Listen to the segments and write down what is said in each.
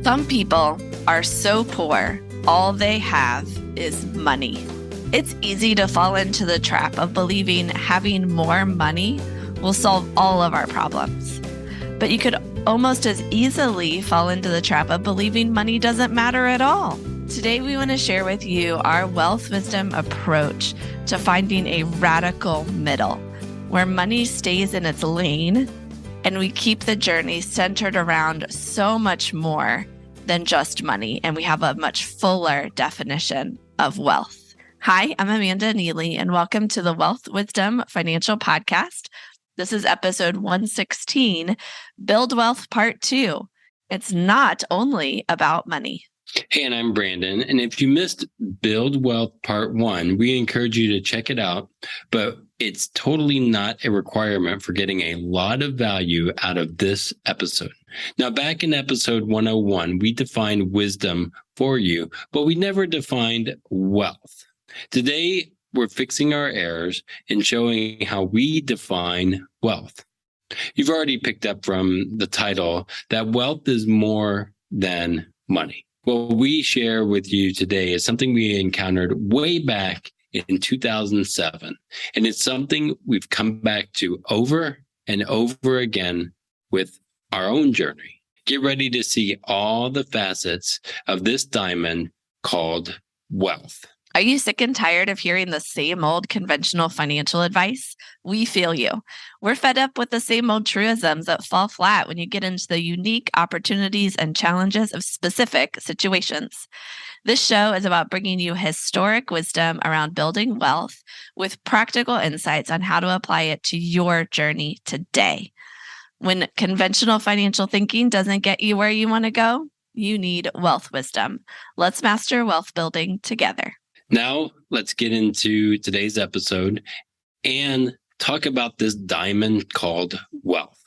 Some people are so poor, all they have is money. It's easy to fall into the trap of believing having more money will solve all of our problems. But you could almost as easily fall into the trap of believing money doesn't matter at all. Today, we want to share with you our wealth wisdom approach to finding a radical middle, where money stays in its lane and we keep the journey centered around so much more than just money, and we have a much fuller definition of wealth. Hi, I'm Amanda Neely, and welcome to the Wealth Wisdom Financial Podcast. This is episode 116, Build Wealth Part 2. It's not only about money. Hey, and I'm Brandon. And if you missed Build Wealth Part 1, we encourage you to check it out. But it's totally not a requirement for getting a lot of value out of this episode. Now, back in episode 101, we defined wisdom for you, but we never defined wealth. Today, we're fixing our errors and showing how we define wealth. You've already picked up from the title that wealth is more than money. What we share with you today is something we encountered way back in 2007. And it's something we've come back to over and over again with our own journey. Get ready to see all the facets of this diamond called wealth. Are you sick and tired of hearing the same old conventional financial advice? We feel you. We're fed up with the same old truisms that fall flat when you get into the unique opportunities and challenges of specific situations. This show is about bringing you historic wisdom around building wealth with practical insights on how to apply it to your journey today. When conventional financial thinking doesn't get you where you want to go, you need wealth wisdom. Let's master wealth building together. Now, let's get into today's episode and talk about this diamond called wealth.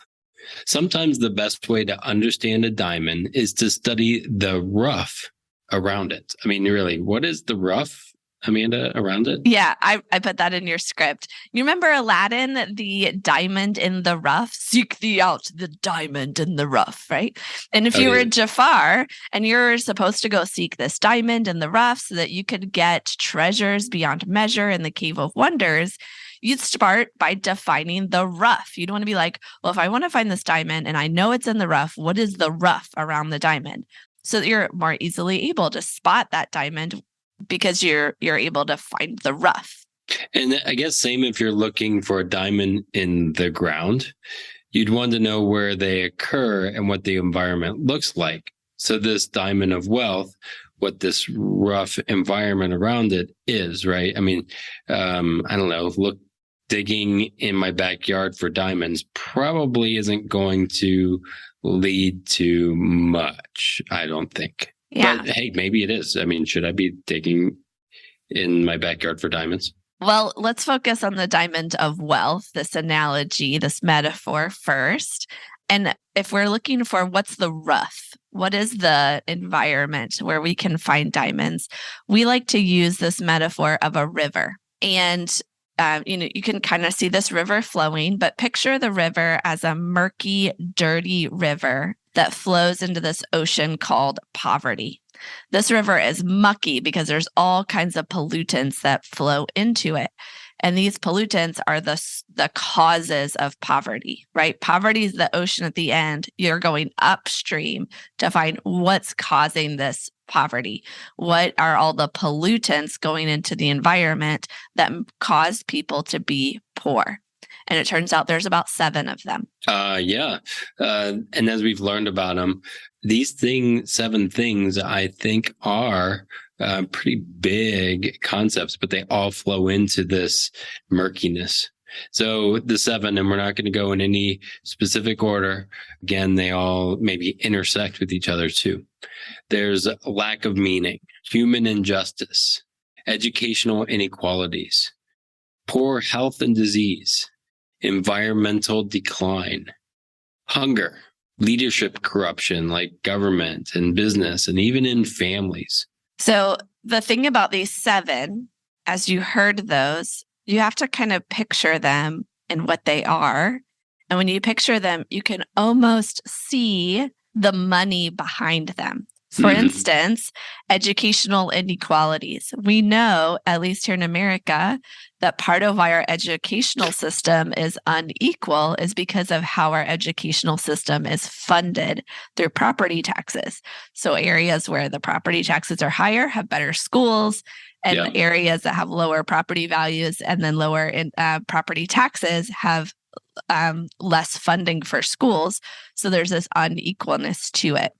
Sometimes the best way to understand a diamond is to study the rough around it. I mean, really, what is the rough, Amanda, around it? Yeah, I put that in your script. You remember Aladdin, the diamond in the rough? Seek thee out the diamond in the rough, right? And if you were Jafar and you're supposed to go seek this diamond in the rough so that you could get treasures beyond measure in the Cave of Wonders, you'd start by defining the rough. You'd want to be like, well, if I want to find this diamond and I know it's in the rough, what is the rough around the diamond? So that you're more easily able to spot that diamond because you're able to find the rough. And I guess same if you're looking for a diamond in the ground, you'd want to know where they occur and what the environment looks like. So this diamond of wealth, what this rough environment around it is, right? I mean, I don't know, digging in my backyard for diamonds probably isn't going to lead to much, I don't think. Yeah. But hey, maybe it is. I mean, should I be digging in my backyard for diamonds? Well, let's focus on the diamond of wealth, this analogy, this metaphor first. And if we're looking for what's the rough, what is the environment where we can find diamonds, we like to use this metaphor of a river. And you can kind of see this river flowing, but picture the river as a murky, dirty river that flows into this ocean called poverty. This river is mucky because there's all kinds of pollutants that flow into it. And these pollutants are the causes of poverty, right? Poverty is the ocean at the end. You're going upstream to find what's causing this poverty. What are all the pollutants going into the environment that cause people to be poor? And it turns out there's about 7 of them. And as we've learned about them, these 7 things, I think, are pretty big concepts, but they all flow into this murkiness. So the 7, and we're not going to go in any specific order. Again, they all maybe intersect with each other too. There's a lack of meaning, human injustice, educational inequalities, poor health and disease, environmental decline, hunger, leadership corruption like government and business and even in families. So the thing about these 7, as you heard those, you have to kind of picture them and what they are. And when you picture them, you can almost see the money behind them. For Mhm. instance, educational inequalities. We know, at least here in America, that part of why our educational system is unequal is because of how our educational system is funded through property taxes. So areas where the property taxes are higher have better schools, and Yeah. the areas that have lower property values and then lower property taxes have less funding for schools. So there's this unequalness to it.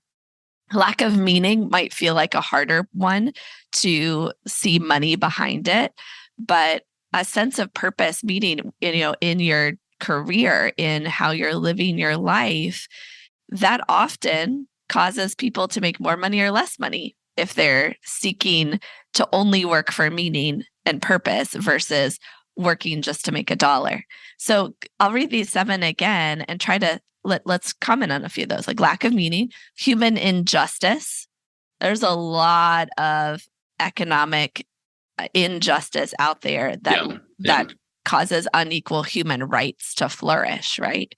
Lack of meaning might feel like a harder one to see money behind it, but a sense of purpose, meaning, in your career, in how you're living your life, that often causes people to make more money or less money if they're seeking to only work for meaning and purpose versus working just to make a dollar. So I'll read these 7 again and try to let's comment on a few of those, like lack of meaning, human injustice. There's a lot of economic injustice out there that causes unequal human rights to flourish, right?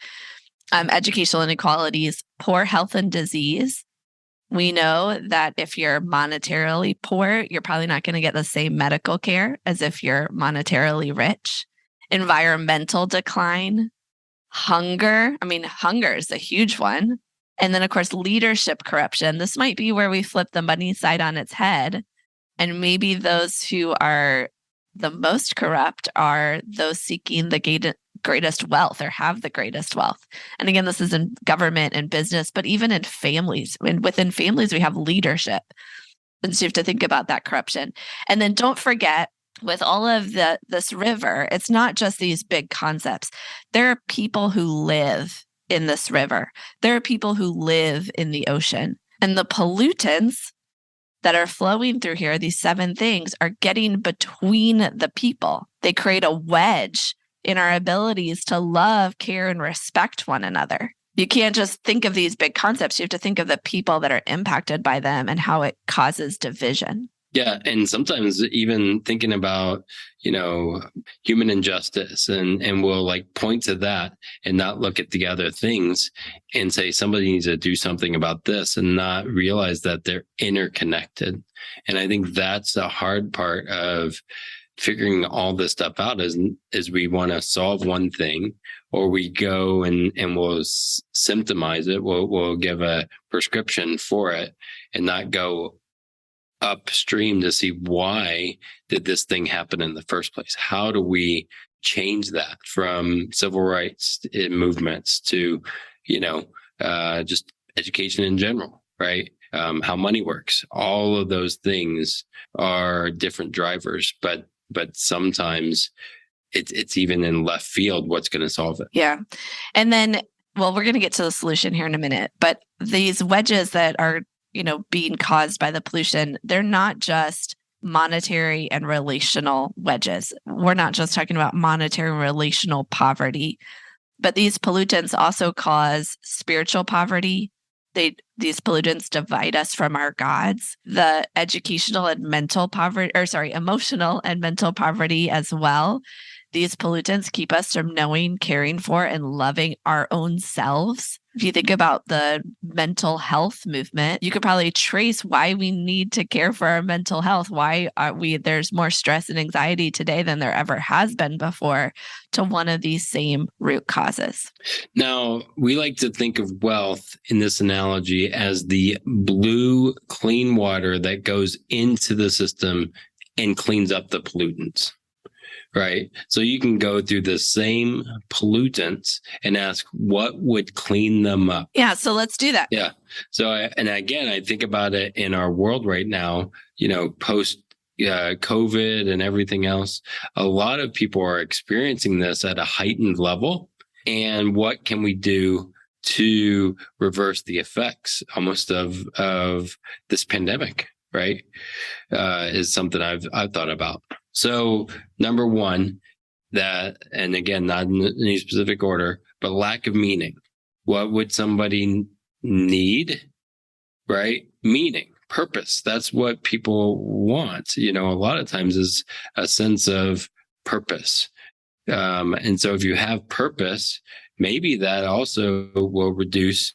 Educational inequalities, poor health and disease. We know that if you're monetarily poor, you're probably not going to get the same medical care as if you're monetarily rich. Environmental decline, hunger. I mean, hunger is a huge one. And then, of course, leadership corruption. This might be where we flip the money side on its head. And maybe those who are the most corrupt are those seeking the greatest wealth or have the greatest wealth. And again, this is in government and business, but even in families. And within families, we have leadership. And so you have to think about that corruption. And then don't forget, with all of this river, it's not just these big concepts. There are people who live in this river. There are people who live in the ocean. And the pollutants that are flowing through here, these 7 things, are getting between the people. They create a wedge in our abilities to love, care, and respect one another. You can't just think of these big concepts. You have to think of the people that are impacted by them and how it causes division. Yeah. And sometimes even thinking about, human injustice and we'll like point to that and not look at the other things and say somebody needs to do something about this and not realize that they're interconnected. And I think that's the hard part of figuring all this stuff out is we want to solve one thing, or we go and we'll symptomize it. We'll give a prescription for it and not go upstream to see why did this thing happen in the first place? How do we change that from civil rights movements to, just education in general, right? How money works. All of those things are different drivers, but sometimes it's even in left field what's going to solve it. Yeah. And then, well, we're going to get to the solution here in a minute, but these wedges that are being caused by the pollution, they're not just monetary and relational wedges. We're not just talking about monetary and relational poverty, but these pollutants also cause spiritual poverty. These pollutants divide us from our gods. The educational and mental poverty, emotional and mental poverty as well. These pollutants keep us from knowing, caring for, and loving our own selves. If you think about the mental health movement, you could probably trace why we need to care for our mental health. Why there's more stress and anxiety today than there ever has been before, to one of these same root causes. Now, we like to think of wealth in this analogy as the blue, clean water that goes into the system and cleans up the pollutants. Right. So you can go through the same pollutants and ask what would clean them up. Yeah. So let's do that. Yeah. So, I think about it in our world right now, post COVID and everything else. A lot of people are experiencing this at a heightened level. And what can we do to reverse the effects almost of this pandemic? Right. Is something I've thought about. So number one, and again, not in any specific order, but lack of meaning. What would somebody need? Right? Meaning, purpose. That's what people want. A lot of times is a sense of purpose. And so if you have purpose, maybe that also will reduce,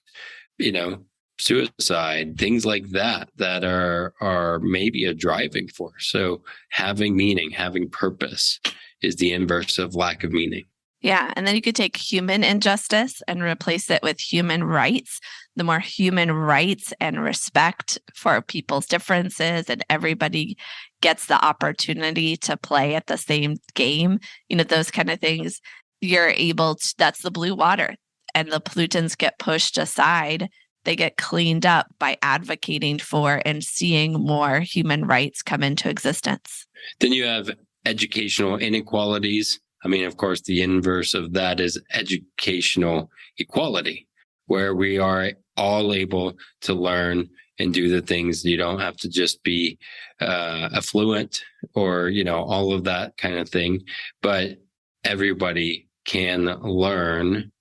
suicide, things like that, that are maybe a driving force. So having meaning, having purpose is the inverse of lack of meaning. Yeah. And then you could take human injustice and replace it with human rights. The more human rights and respect for people's differences, and everybody gets the opportunity to play at the same game, those kind of things, you're able to, that's the blue water. And the pollutants get pushed aside. They get cleaned up by advocating for and seeing more human rights come into existence. Then you have educational inequalities. I mean, of course, the inverse of that is educational equality, where we are all able to learn and do the things. You don't have to just be affluent or, all of that kind of thing, but everybody can learn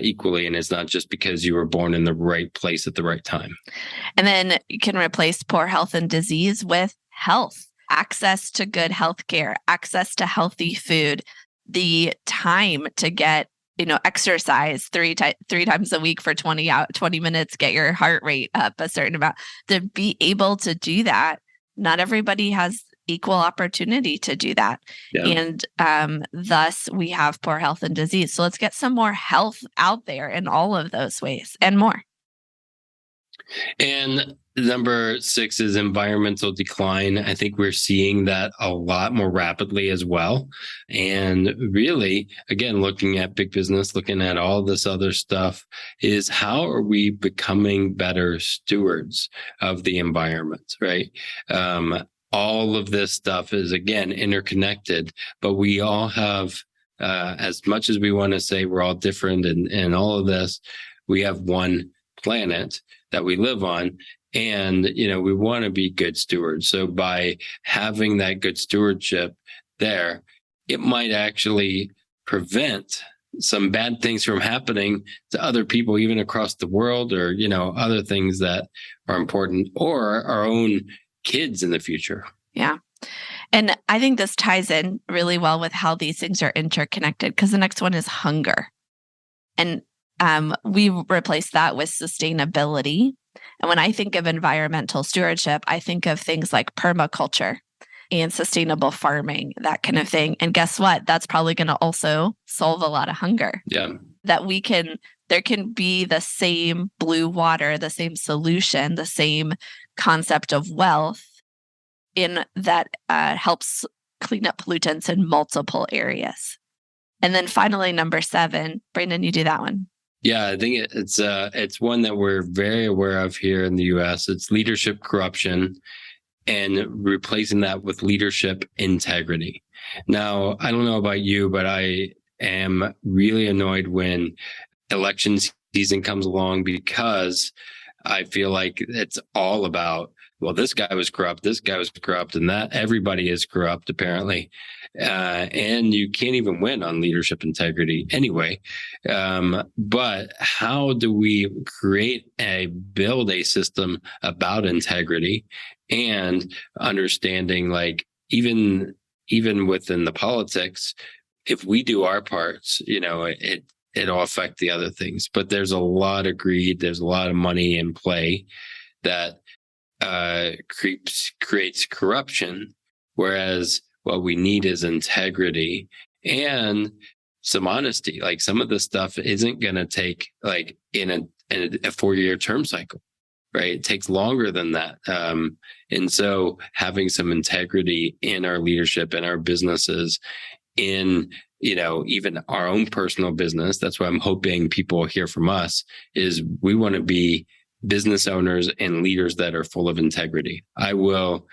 equally. And it's not just because you were born in the right place at the right time. And then you can replace poor health and disease with health, access to good health care, access to healthy food, the time to get, exercise three times a week for 20 minutes, get your heart rate up a certain amount. To be able to do that, not everybody has equal opportunity to do that. Yeah. And thus we have poor health and disease. So let's get some more health out there in all of those ways and more. And number 6 is environmental decline. I think we're seeing that a lot more rapidly as well. And really, again, looking at big business, looking at all this other stuff, is how are we becoming better stewards of the environment, right? All of this stuff is, again, interconnected, but we all have, as much as we want to say we're all different and all of this, we have one planet that we live on. And, we want to be good stewards. So by having that good stewardship there, it might actually prevent some bad things from happening to other people, even across the world, or, other things that are important, or our own kids in the future. Yeah. And I think this ties in really well with how these things are interconnected, because the next one is hunger. And we replace that with sustainability. And when I think of environmental stewardship, I think of things like permaculture and sustainable farming, that kind of thing. And guess what? That's probably going to also solve a lot of hunger. Yeah. That there can be the same blue water, the same solution, the same concept of wealth in that helps clean up pollutants in multiple areas. And then finally, number 7, Brandon, you do that one. Yeah, I think it's one that we're very aware of here in the U.S. It's leadership corruption, and replacing that with leadership integrity. Now, I don't know about you, but I am really annoyed when election season comes along, because I feel like it's all about, well, this guy was corrupt, and that everybody is corrupt, apparently. And you can't even win on leadership integrity anyway. But how do we build a system about integrity and understanding, like, even within the politics, if we do our parts, it'll affect the other things. But there's a lot of greed, there's a lot of money in play that creates corruption, whereas what we need is integrity and some honesty. Like, some of this stuff isn't going to take like in a 4-year term cycle, right? It takes longer than that. And so having some integrity in our leadership, in our businesses, in, even our own personal business. That's what I'm hoping people hear from us, is we want to be business owners and leaders that are full of integrity. I will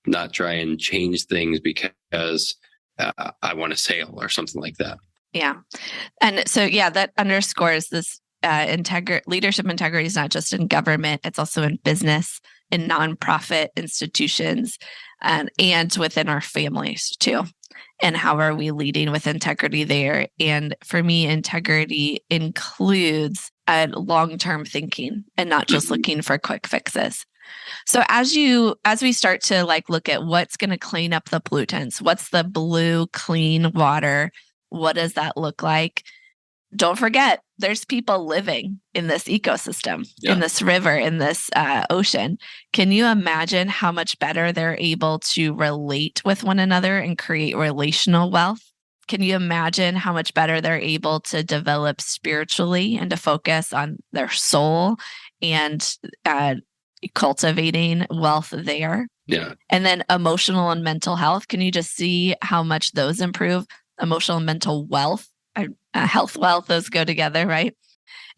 not try and change things because I want a sale or something like that. Yeah. And so, that underscores this leadership integrity is not just in government, it's also in business, in nonprofit institutions, and within our families too. And how are we leading with integrity there? And for me, integrity includes long-term thinking and not just looking for quick fixes. So as we start to look at what's going to clean up the pollutants, what's the blue clean water, what does that look like? Don't forget there's people living in this ecosystem, Yeah. in this river, in this ocean. Can you imagine how much better they're able to relate with one another and create relational wealth? Can you imagine how much better they're able to develop spiritually and to focus on their soul and cultivating wealth there? Yeah. And then emotional and mental health. Can you just see how much those improve? Emotional and mental wealth, health wealth, those go together, right?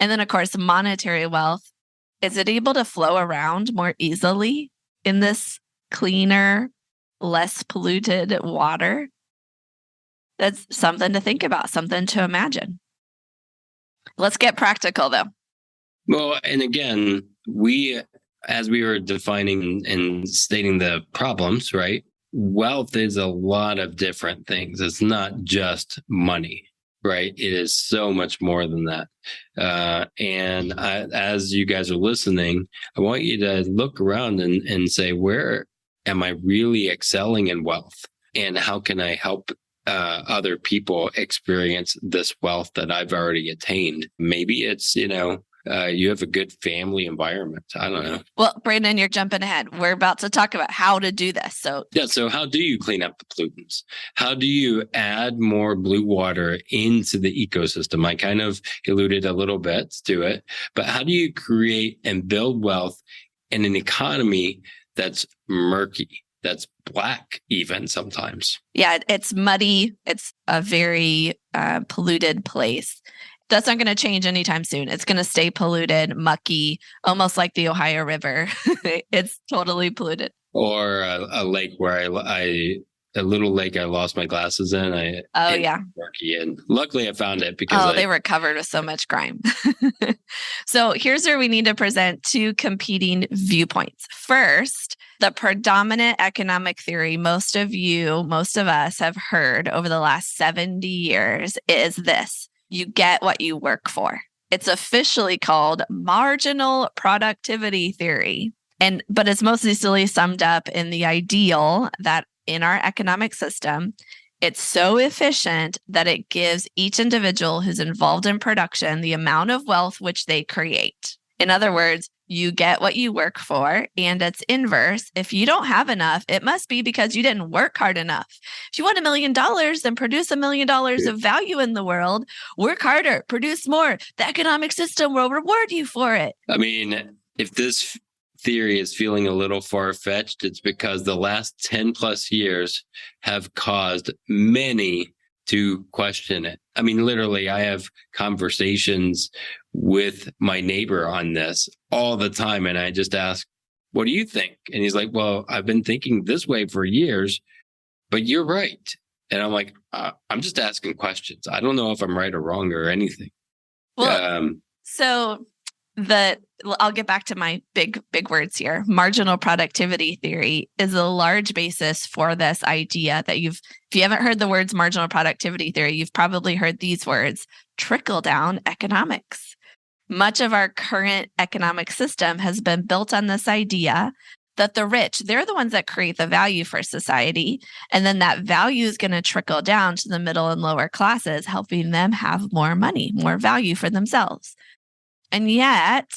And then, of course, monetary wealth. Is it able to flow around more easily in this cleaner, less polluted water? That's something to think about, something to imagine. Let's get practical, though. Well, and again, as we were defining and stating the problems, right? Wealth is a lot of different things. It's not just money, right? It is so much more than that. As you guys are listening, I want you to look around and say, where am I really excelling in wealth? And how can I help other people experience this wealth that I've already attained? Maybe it's, you have a good family environment. I don't know. Well, Brandon, you're jumping ahead. We're about to talk about how to do this. So how do you clean up the pollutants? How do you add more blue water into the ecosystem? I kind of alluded a little bit to it, but how do you create and build wealth in an economy that's murky, that's black even sometimes? Yeah, it's muddy. It's a very polluted place. That's not going to change anytime soon. It's going to stay polluted, mucky, almost like the Ohio River. It's totally polluted. Or a lake where a little lake I lost my glasses in. Murky, and luckily I found it because they were covered with so much grime. So here's where we need to present two competing viewpoints. First, the predominant economic theory most of us have heard over the last 70 years is this: you get what you work for. It's officially called marginal productivity theory. But it's mostly summed up in the ideal that in our economic system, it's so efficient that it gives each individual who's involved in production the amount of wealth which they create. In other words, you get what you work for, and it's inverse. If you don't have enough, it must be because you didn't work hard enough. If you want $1 million, then produce $1 million of value in the world. Work harder, produce more. The economic system will reward you for it. I mean, if this theory is feeling a little far-fetched, it's because the last 10 plus years have caused many to question it. I mean, literally, I have conversations with my neighbor on this all the time. And I just ask, what do you think? And he's like, well, I've been thinking this way for years, but you're right. And I'm like, I'm just asking questions. I don't know if I'm right or wrong or anything. Well, I'll get back to my big words here. Marginal productivity theory is a large basis for this idea that if you haven't heard the words marginal productivity theory, you've probably heard these words: trickle down economics. Much of our current economic system has been built on this idea that the rich, they're the ones that create the value for society. And then that value is going to trickle down to the middle and lower classes, helping them have more money, more value for themselves. And yet,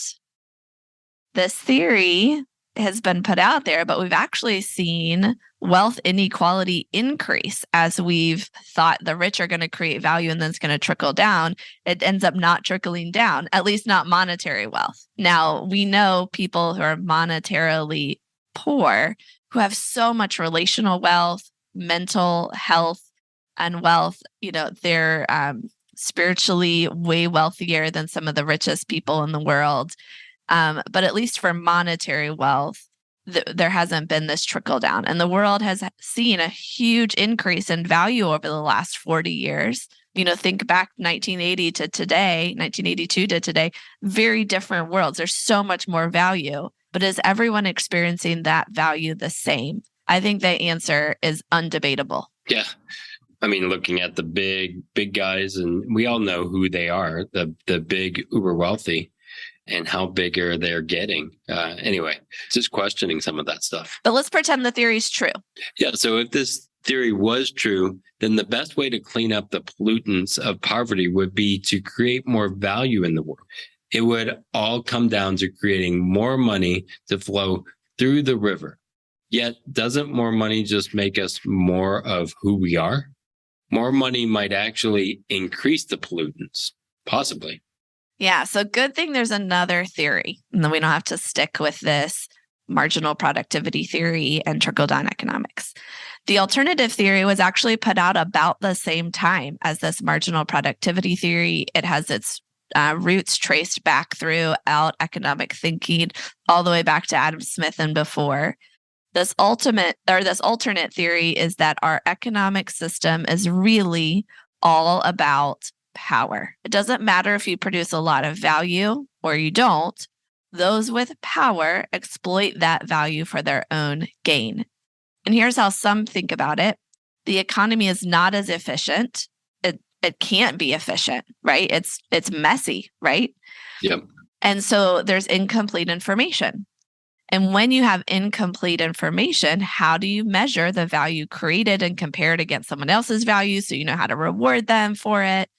this theory has been put out there, but we've actually seen wealth inequality increase as we've thought the rich are going to create value and then it's going to trickle down. It ends up not trickling down, at least not monetary wealth. Now, we know people who are monetarily poor who have so much relational wealth, mental health, and wealth. They're spiritually way wealthier than some of the richest people in the world. But at least for monetary wealth, there hasn't been this trickle down. And the world has seen a huge increase in value over the last 40 years. Think back 1982 to today, very different worlds. There's so much more value. But is everyone experiencing that value the same? I think the answer is undebatable. Yeah. I mean, looking at the big guys, and we all know who they are, the big uber wealthy, and how bigger they're getting. Anyway, just questioning some of that stuff. But let's pretend the theory's true. Yeah. So if this theory was true, then the best way to clean up the pollutants of poverty would be to create more value in the world. It would all come down to creating more money to flow through the river. Yet, doesn't more money just make us more of who we are? More money might actually increase the pollutants, possibly. Yeah. So good thing there's another theory. And then we don't have to stick with this marginal productivity theory and trickle-down economics. The alternative theory was actually put out about the same time as this marginal productivity theory. It has its roots traced back throughout economic thinking, all the way back to Adam Smith and before. This alternate theory is that our economic system is really all about power. It doesn't matter if you produce a lot of value or you don't. Those with power exploit that value for their own gain. And here's how some think about it. The economy is not as efficient. It can't be efficient, right? It's messy, right? Yep. And so there's incomplete information. And when you have incomplete information, how do you measure the value created and compare it against someone else's value so you know how to reward them for it?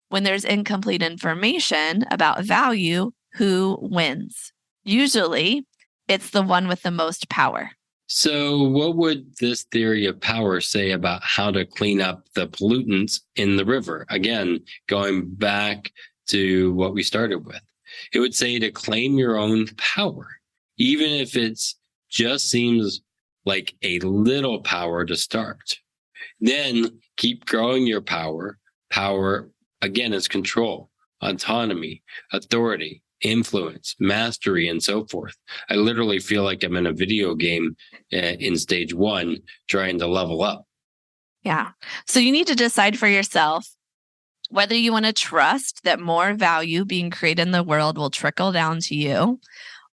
When there's incomplete information about value, who wins? Usually, it's the one with the most power. So, what would this theory of power say about how to clean up the pollutants in the river? Again, going back to what we started with, it would say to claim your own power, even if it's just seems like a little power to start. Then keep growing your power. Power, again, is control, autonomy, authority, influence, mastery, and so forth. I literally feel like I'm in a video game in stage 1 trying to level up. Yeah. So you need to decide for yourself whether you want to trust that more value being created in the world will trickle down to you,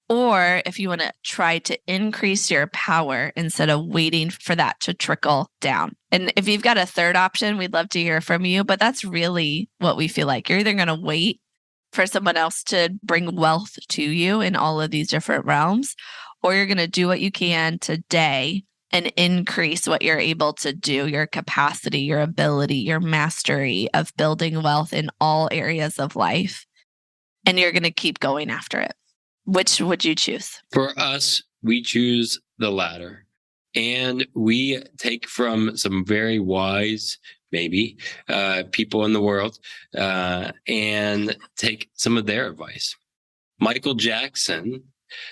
or if you want to try to increase your power instead of waiting for that to trickle down. And if you've got a third option, we'd love to hear from you, but that's really what we feel like. You're either going to wait for someone else to bring wealth to you in all of these different realms, or you're going to do what you can today and increase what you're able to do, your capacity, your ability, your mastery of building wealth in all areas of life. And you're going to keep going after it. Which would you choose? For us, we choose the latter. And we take from some very wise, maybe, people in the world and take some of their advice. Michael Jackson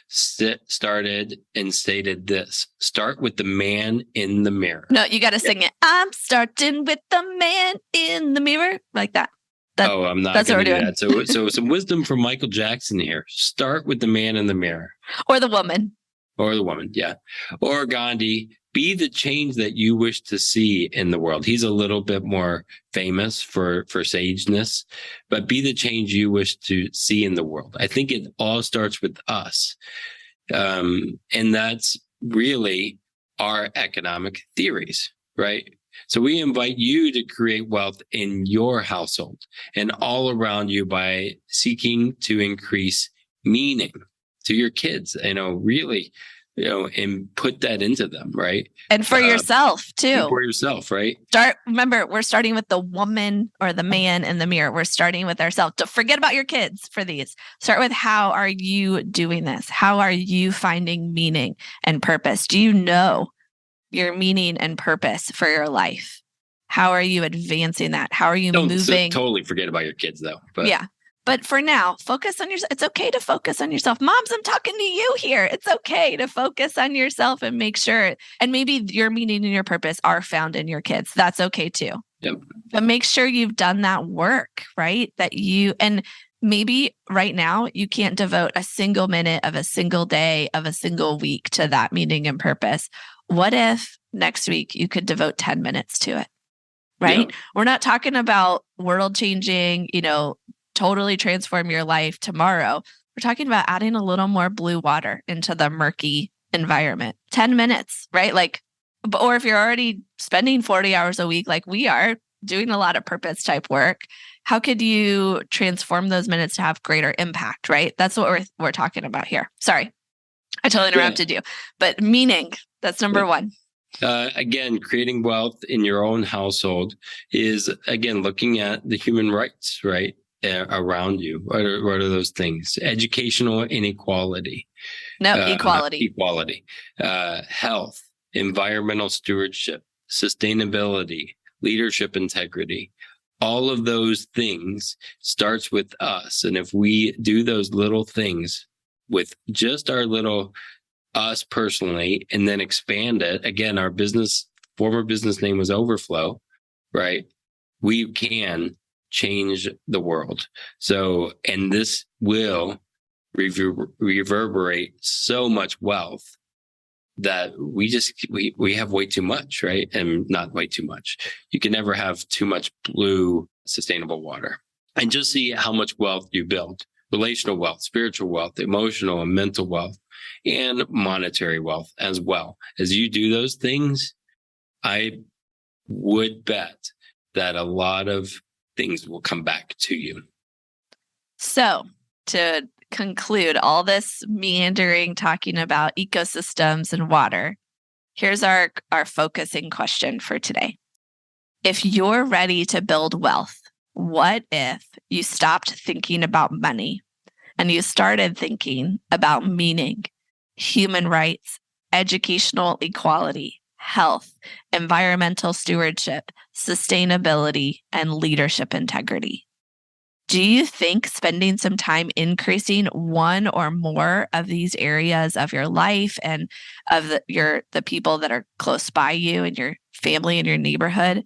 started and stated this: start with the man in the mirror. No, you got to sing it. I'm starting with the man in the mirror, like that. I'm not going to do that. So some wisdom from Michael Jackson here. Start with the man in the mirror. Or the woman. Or the woman, yeah. Or Gandhi, be the change that you wish to see in the world. He's a little bit more famous for sageness, but be the change you wish to see in the world. I think it all starts with us. And that's really our economic theories, right? So we invite you to create wealth in your household and all around you by seeking to increase meaning to your kids, really, and put that into them, right? And for yourself too. And for yourself, right? Remember, we're starting with the woman or the man in the mirror. We're starting with ourselves. Don't forget about your kids for these. Start with, how are you doing this? How are you finding meaning and purpose? Do you know your meaning and purpose for your life? How are you advancing that? How are you moving? Totally forget about your kids though. But. Yeah. But for now, focus on yourself. It's okay to focus on yourself. Moms, I'm talking to you here. It's okay to focus on yourself and make sure. And maybe your meaning and your purpose are found in your kids. That's okay too. Yep. But make sure you've done that work, right? And maybe right now you can't devote a single minute of a single day of a single week to that meaning and purpose. What if next week you could devote 10 minutes to it, right? Yeah. We're not talking about world changing, totally transform your life tomorrow. We're talking about adding a little more blue water into the murky environment. 10 minutes, right? Or if you're already spending 40 hours a week, like we are, doing a lot of purpose type work, how could you transform those minutes to have greater impact, right? That's what we're talking about here. Sorry, I totally interrupted you. But meaning, that's number one. Again, creating wealth in your own household is, again, looking at the human rights, right, around you. What are those things? Educational inequality, No, equality. equality, health, environmental stewardship, sustainability, leadership integrity. All of those things starts with us. And if we do those little things with just our little us personally, and then expand it. Again, our former business name was Overflow, right? We can change the world. So, and this will reverberate so much wealth that we have way too much, right? And not way too much. You can never have too much blue, sustainable water. And just see how much wealth you build. Relational wealth, spiritual wealth, emotional and mental wealth, and monetary wealth as well. As you do those things, I would bet that a lot of things will come back to you. So, to conclude all this meandering talking about ecosystems and water, here's our focusing question for today. If you're ready to build wealth, what if you stopped thinking about money and you started thinking about meaning, human rights, educational equality, health, environmental stewardship, sustainability, and leadership integrity? Do you think spending some time increasing one or more of these areas of your life and of the people that are close by you and your family and your neighborhood,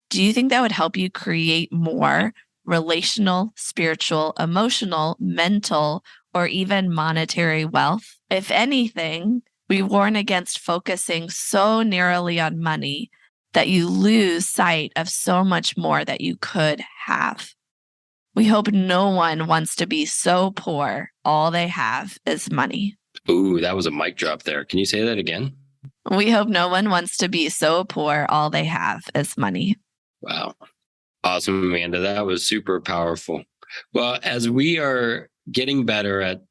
do you think that would help you create more relational, spiritual, emotional, mental, or even monetary wealth? If anything, we warn against focusing so narrowly on money that you lose sight of so much more that you could have. We hope no one wants to be so poor all they have is money. Ooh, that was a mic drop there. Can you say that again? We hope no one wants to be so poor all they have is money. Wow. Awesome, Amanda. That was super powerful. Well, as we are getting better at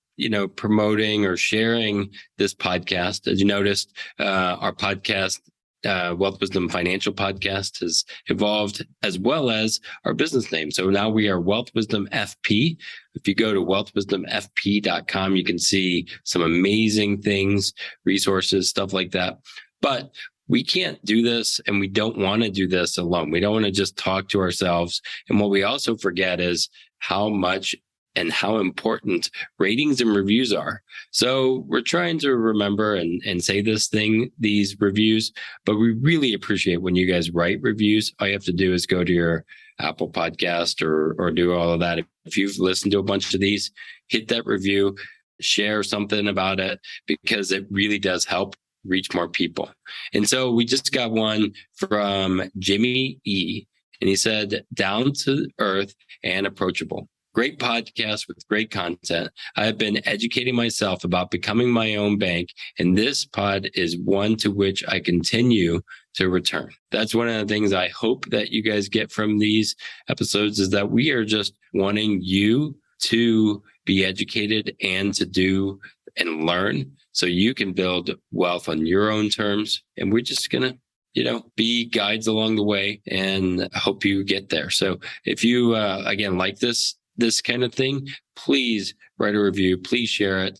promoting or sharing this podcast, as you noticed, our podcast, Wealth Wisdom Financial Podcast, has evolved, as well as our business name. So now we are Wealth Wisdom FP. If you go to wealthwisdomfp.com, you can see some amazing things, resources, stuff like that. But we can't do this, and we don't want to do this alone. We don't want to just talk to ourselves. And what we also forget is how much and how important ratings and reviews are. So we're trying to remember and say these reviews, but we really appreciate when you guys write reviews. All you have to do is go to your Apple podcast or do all of that. If you've listened to a bunch of these, hit that review, share something about it, because it really does help reach more people. And so we just got one from Jimmy E. And he said, down to earth and approachable. Great podcast with great content. I have been educating myself about becoming my own bank, and this pod is one to which I continue to return. That's one of the things I hope that you guys get from these episodes, is that we are just wanting you to be educated and to do and learn so you can build wealth on your own terms. And we're just going to be guides along the way and hope you get there. So if you, again, like this kind of thing, please write a review. Please share it.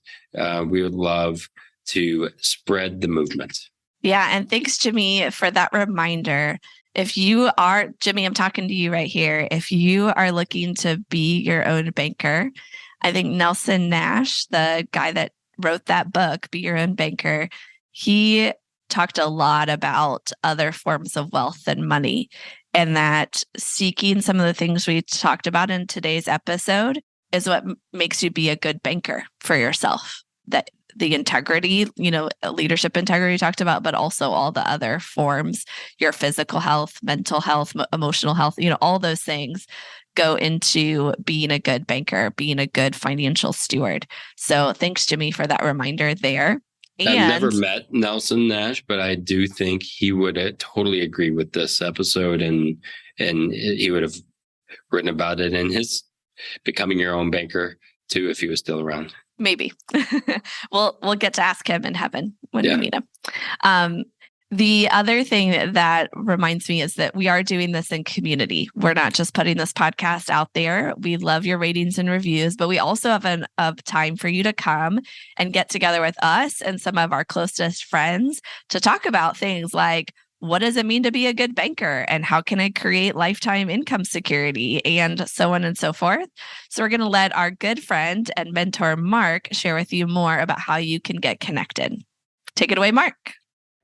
We would love to spread the movement. Yeah. And thanks, Jimmy, for that reminder. If you are, Jimmy, I'm talking to you right here. If you are looking to be your own banker, I think Nelson Nash, the guy that wrote that book, Be Your Own Banker, he talked a lot about other forms of wealth than money, and that seeking some of the things we talked about in today's episode is what makes you be a good banker for yourself. That the integrity, leadership integrity we talked about, but also all the other forms, your physical health, mental health, emotional health, all those things go into being a good banker, being a good financial steward. So thanks, Jimmy, for that reminder there. I've never met Nelson Nash, but I do think he would totally agree with this episode, and he would have written about it in his Becoming Your Own Banker too, if he was still around. Maybe. We'll get to ask him in heaven when we meet him. The other thing that reminds me is that we are doing this in community. We're not just putting this podcast out there. We love your ratings and reviews, but we also have a time for you to come and get together with us and some of our closest friends to talk about things like, what does it mean to be a good banker? And how can I create lifetime income security? And so on and so forth. So we're going to let our good friend and mentor, Mark, share with you more about how you can get connected. Take it away, Mark.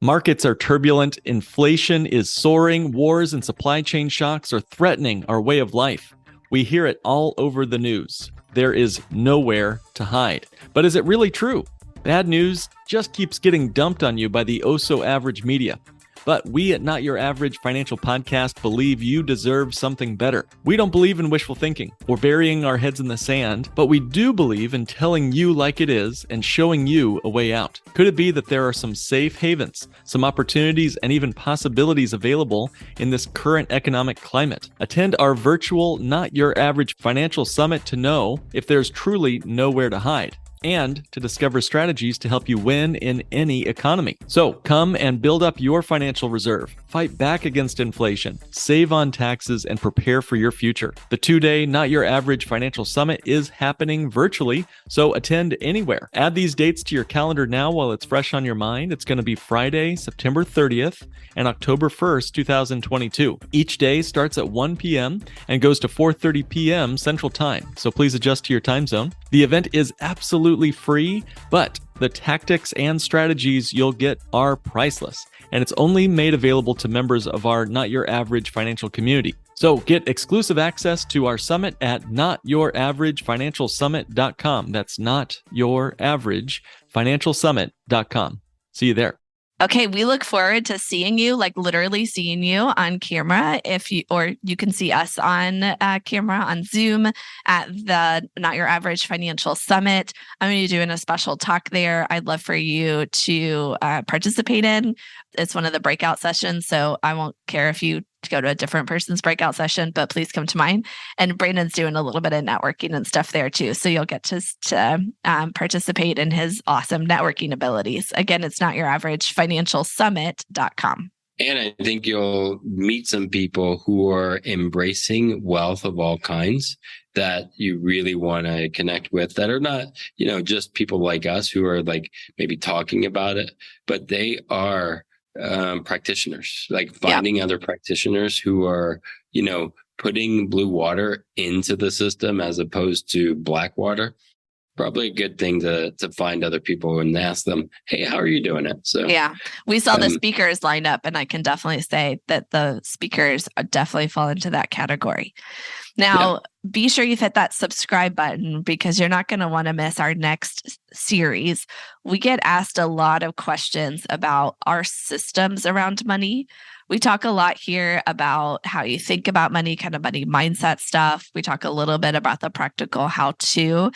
Markets are turbulent, inflation is soaring, wars and supply chain shocks are threatening our way of life. We hear it all over the news. There is nowhere to hide. But is it really true? Bad news just keeps getting dumped on you by the oh-so-average media. But we at Not Your Average Financial Podcast believe you deserve something better. We don't believe in wishful thinking or burying our heads in the sand, but we do believe in telling you like it is and showing you a way out. Could it be that there are some safe havens, some opportunities, and even possibilities available in this current economic climate? Attend our virtual Not Your Average Financial Summit to know if there's truly nowhere to hide, and to discover strategies to help you win in any economy. So come and build up your financial reserve, fight back against inflation, save on taxes, and prepare for your future. The 2-day Not Your Average Financial Summit is happening virtually, so attend anywhere. Add these dates to your calendar now while it's fresh on your mind. It's going to be Friday, September 30th and October 1st, 2022. Each day starts at 1 p.m. and goes to 4:30 p.m. Central Time, so please adjust to your time zone. The event is absolutely free, but the tactics and strategies you'll get are priceless, and it's only made available to members of our Not Your Average financial community. So get exclusive access to our summit at notyouravagefinancialsummit.com. That's notyouravagefinancialsummit.com. See you there. Okay, we look forward to seeing you, like literally seeing you on camera, or you can see us on camera on Zoom at the Not Your Average Financial Summit. I'm going to be doing a special talk there. I'd love for you to participate in. It's one of the breakout sessions, so I won't care if you go to a different person's breakout session, but please come to mine. And Brandon's doing a little bit of networking and stuff there too, so you'll get to participate in his awesome networking abilities. Again, it's notyouravagefinancialsummit.com. And I think you'll meet some people who are embracing wealth of all kinds that you really want to connect with, that are not, just people like us who are like maybe talking about it, but they are practitioners, like finding other practitioners who are, putting blue water into the system as opposed to black water. Probably a good thing to find other people and ask them, hey, how are you doing it? So yeah, we saw the speakers lined up, and I can definitely say that the speakers definitely fall into that category. Now, be sure you've hit that subscribe button, because you're not going to want to miss our next series. We get asked a lot of questions about our systems around money. We talk a lot here about how you think about money, kind of money mindset stuff. We talk a little bit about the practical how-to,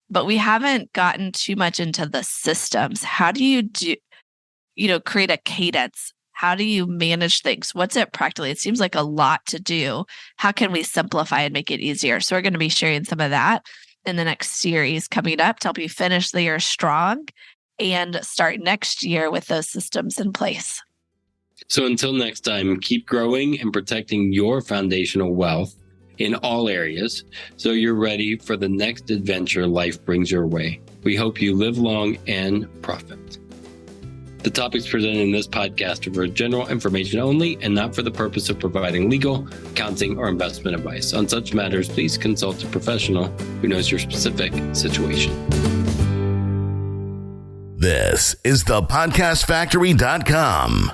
but we haven't gotten too much into the systems. How do you create a cadence? How do you manage things? What's it practically? It seems like a lot to do. How can we simplify and make it easier? So we're going to be sharing some of that in the next series coming up to help you finish the year strong and start next year with those systems in place. So until next time, keep growing and protecting your foundational wealth in all areas, so you're ready for the next adventure life brings your way. We hope you live long and profit. The topics presented in this podcast are for general information only and not for the purpose of providing legal, accounting, or investment advice. On such matters, please consult a professional who knows your specific situation. This is thepodcastfactory.com.